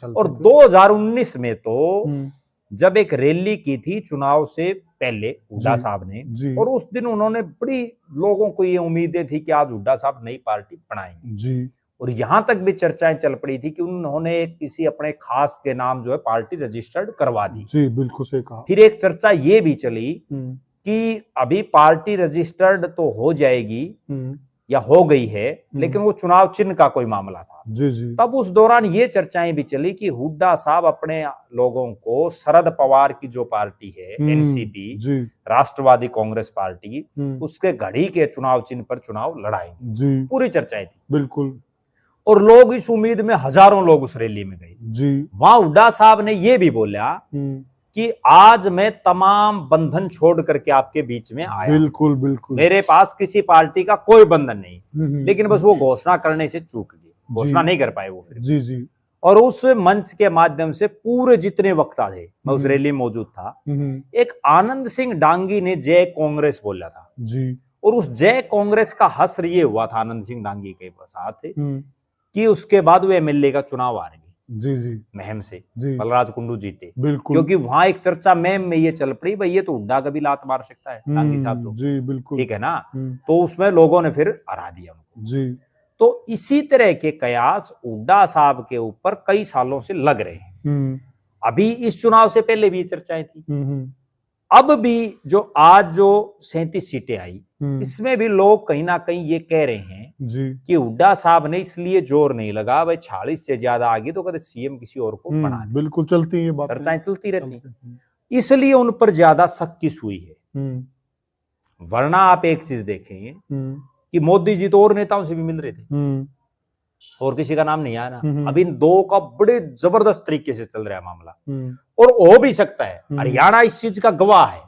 और 2019 में तो जब एक रैली की थी चुनाव से पहले हुड्डा साहब ने, और उस दिन उन्होंने बड़ी लोगों को ये उम्मीदें थी कि आज हुड्डा साहब नई पार्टी बनाएंगे जी। और यहां तक भी चर्चाएं चल पड़ी थी कि उन्होंने किसी अपने खास के नाम जो है पार्टी रजिस्टर्ड करवा दी जी। बिल्कुल सही कहा। फिर एक चर्चा ये भी चली कि अभी पार्टी रजिस्टर्ड तो हो जाएगी या हो गई है, लेकिन वो चुनाव चिन्ह का कोई मामला था जी जी। तब उस दौरान ये चर्चाएं भी चली कि हुड्डा साहब अपने लोगों को शरद पवार की जो पार्टी है एनसीपी जी, राष्ट्रवादी कांग्रेस पार्टी, उसके घड़ी के चुनाव चिन्ह पर चुनाव लड़ाएंगे जी। पूरी चर्चाएं थी बिल्कुल। और लोग इस उम्मीद में हजारों लोग उस रैली में गए जी। वहां हुड्डा साहब ने ये भी बोला कि आज मैं तमाम बंधन छोड़ करके आपके बीच में आया। बिल्कुल बिल्कुल। मेरे पास किसी पार्टी का कोई बंधन नहीं, लेकिन बस वो घोषणा करने से चूक गए, घोषणा नहीं कर पाए वो फिर जी जी। और उस मंच के माध्यम से पूरे जितने वक्ता थे, मैं उस रैली में मौजूद था, एक आनंद सिंह डांगी ने जय कांग्रेस बोला था जी। और उस जय कांग्रेस का हश्र ये हुआ था आनंद सिंह डांगी के साथ कि उसके बाद वो एमएलए का चुनाव आ रहे जी जी महम से बलराज कुंडू जीते बिल्कुल, क्योंकि वहां एक चर्चा महम में ये चल पड़ी भाई ये तो हुड्डा कभी लात मार सकता है डांगी साहब तो जी बिल्कुल ठीक है ना, तो उसमें लोगों ने फिर हरा दिया उनको जी। तो इसी तरह के कयास हुड्डा साहब के ऊपर कई सालों से लग रहे हैं। अभी इस चुनाव से पहले भी चर्चाएं थी, अब भी जो आज जो 37 सीटें आई इसमें भी लोग कहीं ना कहीं ये कह रहे हैं जी कि हुड्डा साहब ने इसलिए जोर नहीं लगा भाई 40 से ज्यादा आ गई तो कभी सीएम किसी और को बना दे। बिल्कुल चलती है बात, चर्चाएं चलती रहती हैं, इसलिए उन पर ज्यादा शक की सुई है। वरना आप एक चीज देखेंगे कि मोदी जी तो और नेताओं से भी मिल रहे थे और किसी का नाम नहीं आया ना। अब इन दो का बड़े जबरदस्त तरीके से चल रहा है मामला और हो भी सकता है, हरियाणा इस चीज का गवाह है।